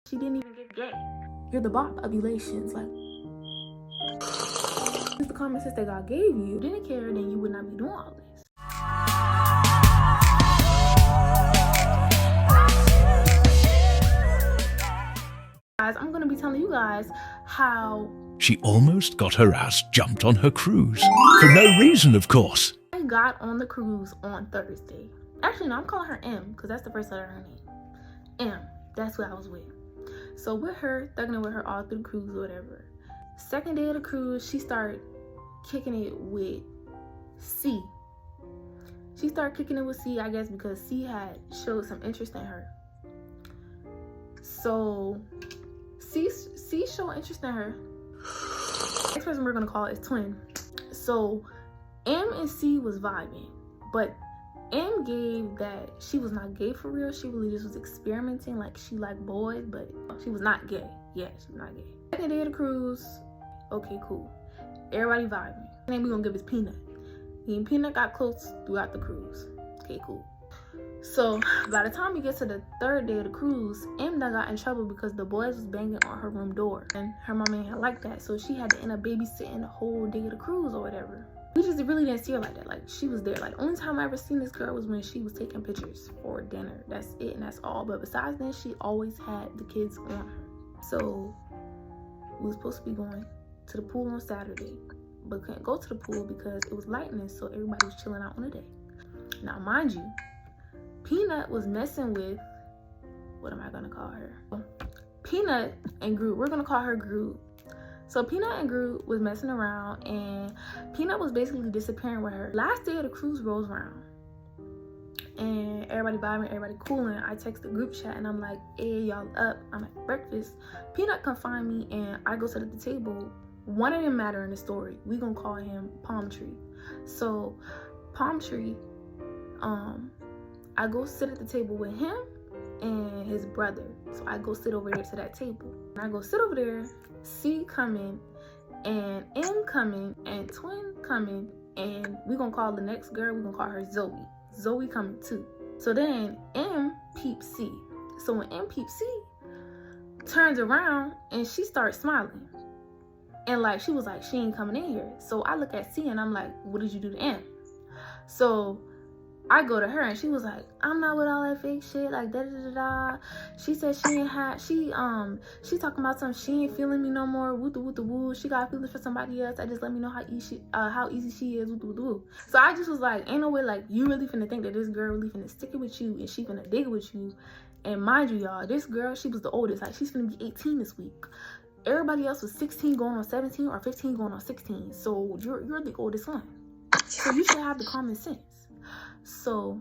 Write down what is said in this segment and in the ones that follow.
She didn't even get gay. You're the bop of elations. Like, use the common sense that God gave you. If you didn't care, then you would not be doing all this. Guys, I'm gonna be telling you guys how she almost got her ass jumped on her cruise. For no reason, of course. I got on the cruise on Thursday. Actually, no, I'm calling her M because that's the first letter of her name. M. That's who I was with. So with her, thugging with her all through the cruise or whatever. Second day of the cruise, she started kicking it with C. She started kicking it with C, I guess, because C had showed some interest in her. So C showed interest in her. Next person we're gonna call is twin. So M and C was vibing, but M gave that she was not gay for real. She really just was experimenting, like she liked boys, but she was not gay. Yeah, she was not gay. Second day of the cruise, okay, cool. Everybody vibing. And then we gonna give us Peanut. Me and Peanut got close throughout the cruise. Okay, cool. So by the time we get to the third day of the cruise, M done got in trouble because the boys was banging on her room door, and her mama ain't had like that, so she had to end up babysitting the whole day of the cruise or whatever. We just really didn't see her like that. Like, she was there. Like, the only time I ever seen this girl was when she was taking pictures for dinner. That's it, and that's all. But besides then, she always had the kids on her. So we was supposed to be going to the pool on Saturday, but couldn't go to the pool because it was lightning, so everybody was chilling out on the day. Now, mind you, Peanut was messing with, what am I gonna call her? Peanut and Groot. We're gonna call her Groot. So Peanut and Groot was messing around, and Peanut was basically disappearing with her. Last day of the cruise rolls around, and everybody vibing, everybody cooling. I text the group chat, and I'm like, hey, y'all up? I'm at breakfast. Peanut come find me, and I go sit at the table. One of them matter in the story. We gonna call him Palm Tree. So Palm Tree, I go sit at the table with him and his brother. So I go sit over there to that table. And I go sit over there, C coming, and M coming, and twin coming, and we gonna call the next girl, we gonna call her Zoe. Zoe coming too. So then M peeps C. So when M peeps C, turns around and she starts smiling. And like, she was like, she ain't coming in here. So I look at C and I'm like, what did you do to M? So I go to her and she was like, I'm not with all that fake shit, like da da da da. She said she ain't had, she talking about something, she ain't feeling me no more, woo the woo the woo. She got feelings for somebody else. I just let me know how easy she is, woo the woo the woo. So I just was like, ain't no way, like, you really finna think that this girl really finna stick it with you and she finna dig it with you. And mind you, y'all, this girl, she was the oldest, like she's finna be 18 this week. Everybody else was 16 going on 17 or 15 going on 16. So you're the oldest one. So you should have the common sense. So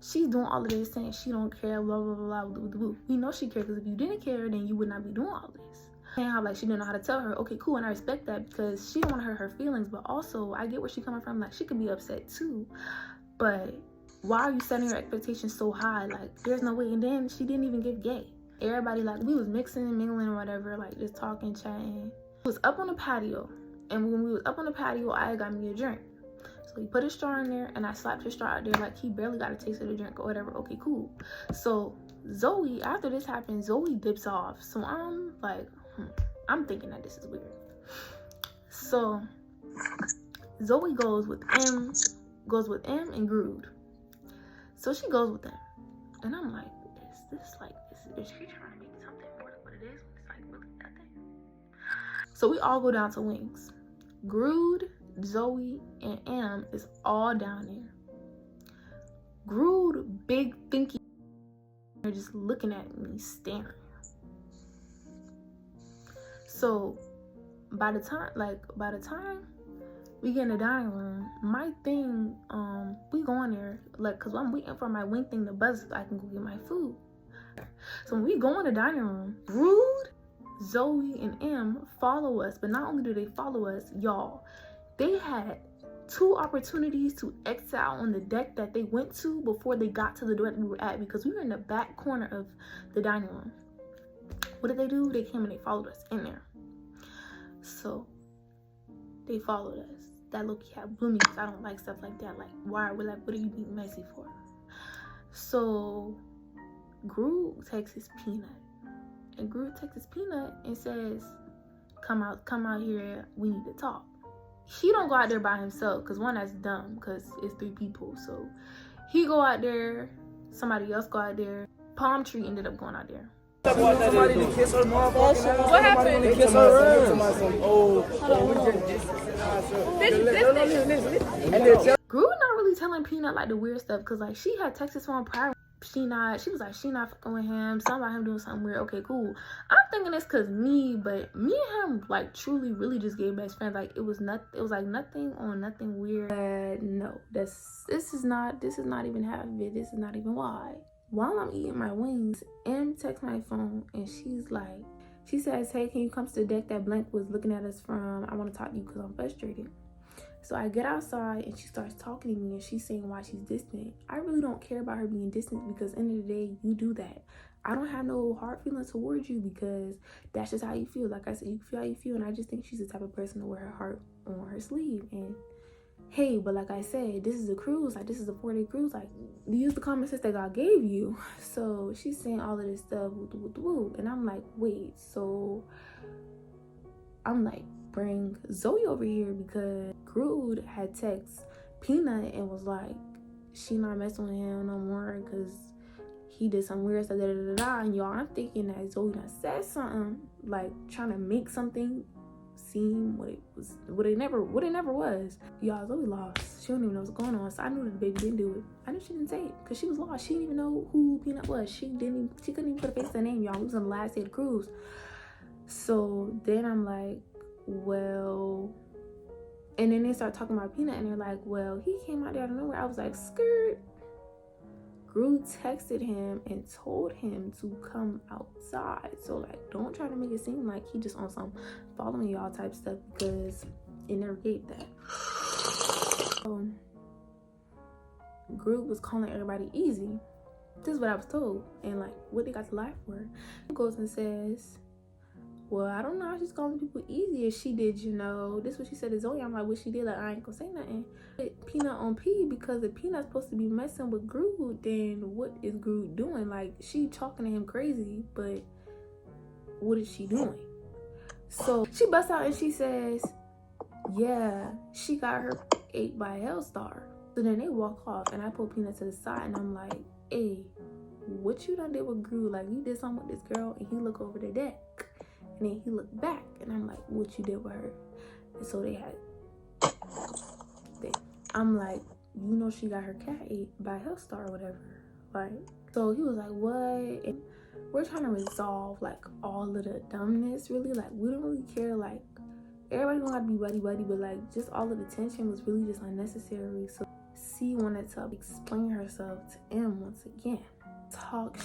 she's doing all of this, saying she don't care, blah blah blah blah blah. We know she cares, because if you didn't care, then you would not be doing all this. And how like she didn't know how to tell her, okay, cool, and I respect that because she don't want to hurt her feelings, but also I get where she's coming from. Like, she could be upset too, but why are you setting your expectations so high? Like, there's no way. And then she didn't even get gay. Everybody, like, we was mixing and mingling or whatever, like just talking, chatting. We was up on the patio, and when we was up on the patio, I got me a drink. So he put his straw in there, and I slapped his straw out there like he barely got a taste of the drink or whatever. Okay, cool. So Zoe, after this happened, Zoe dips off. So I'm like, I'm thinking that this is weird. So Zoe goes with M and Groot. So she goes with them, and I'm like, is she trying to make something more than what it is? It's like really nothing. So we all go down to Wings. Groot, Zoe, and M is all down there. Groot, big thinky, they're just looking at me, staring. So by the time we get in the dining room, my thing, we go in there, like, cause I'm waiting for my wing thing to buzz so I can go get my food. So when we go in the dining room, Groot, Zoe, and M follow us, but not only do they follow us, y'all, they had 2 opportunities to exit out on the deck that they went to before they got to the door that we were at, because we were in the back corner of the dining room. What did they do? They came and they followed us in there. So they followed us. That look had blew me because I don't like stuff like that. Like, why? What are you being messy for? So Groot texts Peanut. And Groot texts Peanut and says, come out here, we need to talk. He don't go out there by himself, because one, that's dumb, because it's 3 people. So he go out there, somebody else go out there. Palm Tree ended up going out there. Somebody to kiss her mom. What happened? They kiss her. Groot not really telling Peanut like the weird stuff, because like she had texted someone prior. She was like, she not fucking with him. Something about him doing something weird. Okay, cool. I'm thinking it's cause but me and him like truly really just gave best friends. Like it was like nothing on nothing weird. No, this is not even half of it. This is not even why. While I'm eating my wings, M texts my phone and she says, hey, can you come to the deck that Blank was looking at us from? I want to talk to you because I'm frustrated. So I get outside and she starts talking to me and she's saying why she's distant. I really don't care about her being distant, because at the end of the day, you do that. I don't have no hard feelings towards you, because that's just how you feel. Like I said, you feel how you feel, and I just think she's the type of person to wear her heart on her sleeve. And hey, but like I said, this is a cruise. Like, this is a 4-day cruise. Like, use the common sense that God gave you. So she's saying all of this stuff, woo. And I'm like, wait, so I'm like, bring Zoe over here, because Groot had text Peanut and was like, she not messing with him no more because he did some weird stuff, and y'all, I'm thinking that Zoe done said something, like trying to make something seem what it never was. Y'all, Zoe lost. She don't even know what's going on. So I knew that the baby didn't do it. I knew she didn't say it because she was lost. She didn't even know who Peanut was. She couldn't even put a face to the name, y'all. We was on the last day of the cruise. So then I'm like, well, and then they start talking about Peanut and they're like, well, he came out there out of nowhere. I was like, skirt. Groot texted him and told him to come outside. So like, don't try to make it seem like he just on some following y'all type stuff, because it never gave that. So Groot was calling everybody easy. This is what I was told, and like what they got to lie for. He goes and says, well, I don't know how she's calling people easy as she did, you know. This is what she said to Zoe. I'm like, what she did? Like, I ain't gonna say nothing. But Peanut on P, because if Peanut's supposed to be messing with Groot, then what is Groot doing? Like, she talking to him crazy, but what is she doing? So she busts out and she says, yeah, she got her ate by a Hellstar. So then they walk off and I pull Peanut to the side and I'm like, hey, what you done did with Groot? Like, you did something with this girl, and he look over the deck. And then he looked back and I'm like, what you did with her? And so I'm like, you know, she got her cat ate by a Hellstar or whatever. Like, so he was like, what? And we're trying to resolve like all of the dumbness, really. Like, we don't really care. Like, everybody don't have to be buddy, but like, just all of the tension was really just unnecessary. So C wanted to explain herself to M once again.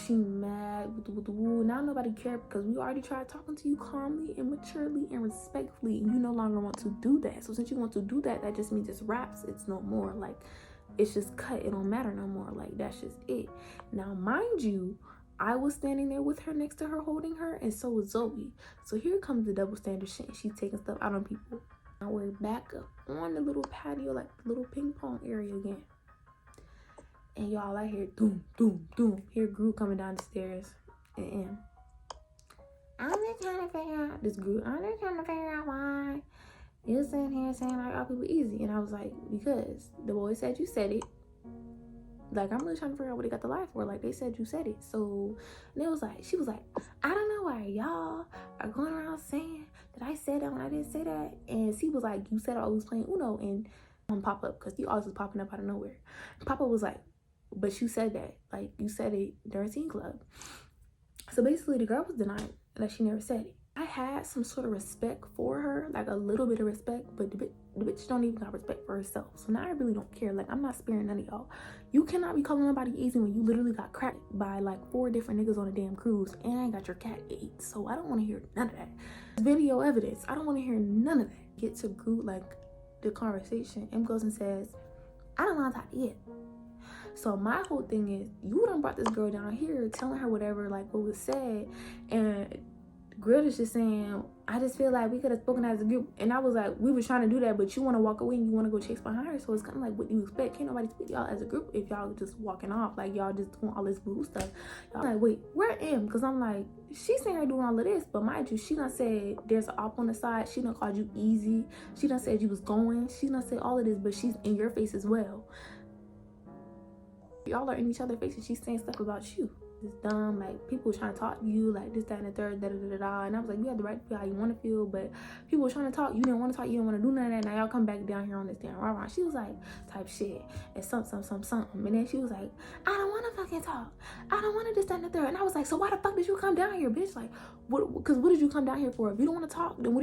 She mad, now nobody cared, because we already tried talking to you calmly and maturely and respectfully, and you no longer want to do that. So since you want to do that, that just means it's wraps. It's no more, like, it's just cut. It don't matter no more. Like, that's just it. Now mind you, I was standing there with her, next to her, holding her, and so was Zoe. So here comes the double standard shit. She's taking stuff out on people. Now we're back up on the little patio, like the little ping pong area again. And y'all, I hear doom, doom, doom. Hear Groot coming down the stairs. And I'm just trying to figure out this Groot. I'm just trying to figure out why you're sitting here saying like all people easy. And I was like, because the boy said you said it. Like, I'm really trying to figure out what they got to lie for. Like, they said you said it. So, and she was like, I don't know why y'all are going around saying that I said that when I didn't say that. And she was like, you said I was playing Uno and pop up, because you always was popping up out of nowhere. Papa was like, but you said that, like, you said it during Teen Club. So basically the girl was denying that she never said it. I had some sort of respect for her, like a little bit of respect, but the bitch don't even got respect for herself. So now I really don't care. Like, I'm not sparing none of y'all. You cannot be calling nobody easy when you literally got cracked by like 4 different niggas on a damn cruise and got your cat ate. So I don't want to hear none of that. Video evidence, I don't want to hear none of that. Get to Groot, like, the conversation. M goes and says, I don't want to talk to you. So my whole thing is, you done brought this girl down here telling her whatever, like what was said, and girl is just saying, I just feel like we could have spoken as a group. And I was like, we were trying to do that, but you want to walk away and you want to go chase behind her. So it's kind of like, what do you expect? Can't nobody speak y'all as a group if y'all just walking off. Like, y'all just doing all this blue stuff. Y'all like, wait, where am? Because I'm like, she's saying her doing all of this. But mind you, she done said there's an op on the side. She done called you easy. She done said you was going. She done said all of this, but she's in your face as well. Y'all are in each other's faces. She's saying stuff about you. It's dumb, like people trying to talk to you like this, that, and the third, da da da da. And I was like, you have the right to feel how you want to feel, but people were trying to talk. You didn't want to talk. You didn't want to do none of that. Now y'all come back down here on this damn rah-rah. She was like, type shit and something. And then she was like, I don't want to fucking talk. I don't want to this, that, and the third. And I was like, so why the fuck did you come down here, bitch? Like, what did you come down here for? If you don't want to talk, then what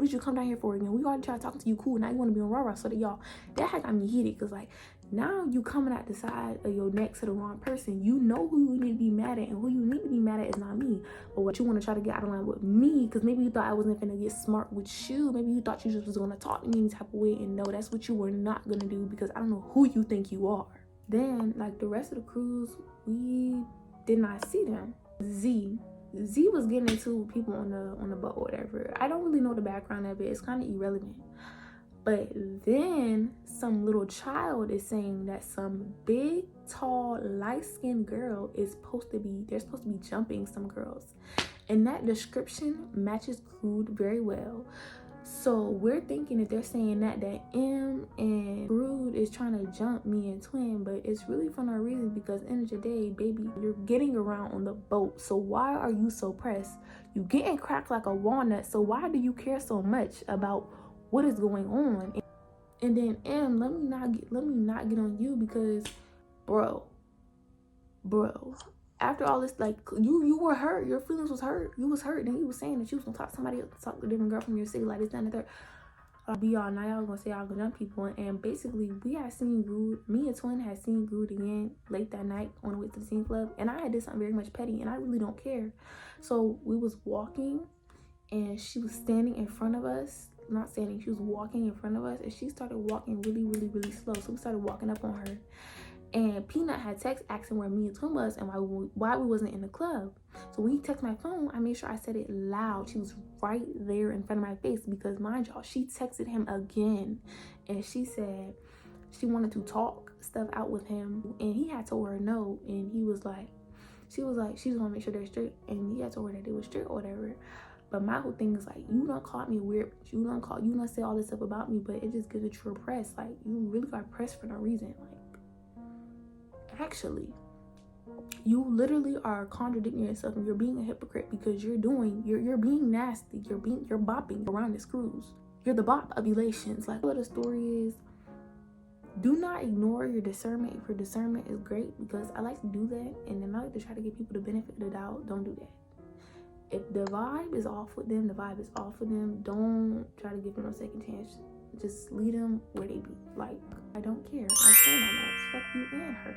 did you come down here for again? We already tried talking to you, cool. Now you want to be on rah-rah. So that y'all, that had got me heated, because like, now you coming out the side of your neck to the wrong person. You know who you need to be mad at, and who you need to be mad at is not me. But what you want to try to get out of line with me, because maybe you thought I wasn't finna get smart with you. Maybe you thought you just was gonna talk to me any type of way, and no, that's what you were not gonna do, because I don't know who you think you are. Then like the rest of the cruise, we did not see them. Z was getting into people on the boat or whatever. I don't really know the background of it. It's kind of irrelevant. But then some little child is saying that some big, tall, light-skinned girl is supposed to be, they're supposed to be jumping some girls. And that description matches Crude very well. So we're thinking if they're saying that M and Crude is trying to jump me and Twin, but it's really for no reason, because end of the day, baby, you're getting around on the boat. So why are you so pressed? You getting cracked like a walnut. So why do you care so much about what is going on? And then M, let me not get on you, because bro, after all this, like you were hurt, your feelings was hurt, you was hurt, and you was saying that you was gonna talk to somebody else, talk to a different girl from your city, like this, that, and the third. Be y'all, now y'all gonna say y'all gonna jump people. And basically we had seen Rude, me and Twin had seen Rude again late that night on the way to the scene club, and I had did something very much petty, and I really don't care. So we was walking, and she was standing in front of us. Not standing, she was walking in front of us, and she started walking really slow. So we started walking up on her, and Peanut had text asking where me and Twin was and why we wasn't in the club. So when he texted my phone, I made sure I said it loud. She was right there in front of my face, because mind y'all, she texted him again, and she said she wanted to talk stuff out with him, and he had told her no, and she was like, she just want to make sure they're straight, and he had told her that they were straight or whatever. But my whole thing is like, you done called me weird, you done say all this stuff about me, but it just gives it your press. Like, you really got pressed for no reason. Like, actually, you literally are contradicting yourself, and you're being a hypocrite, because you're being nasty, you're bopping around this cruise. You're the bop of elations. Like, what the story is, do not ignore your discernment. If your discernment is great, because I like to do that, and then I like to try to give people the benefit of the doubt. Don't do that. If the vibe is off with them, the vibe is off with them. Don't try to give them a second chance. Just leave them where they be. Like, I don't care. I stand on that. Fuck you and her.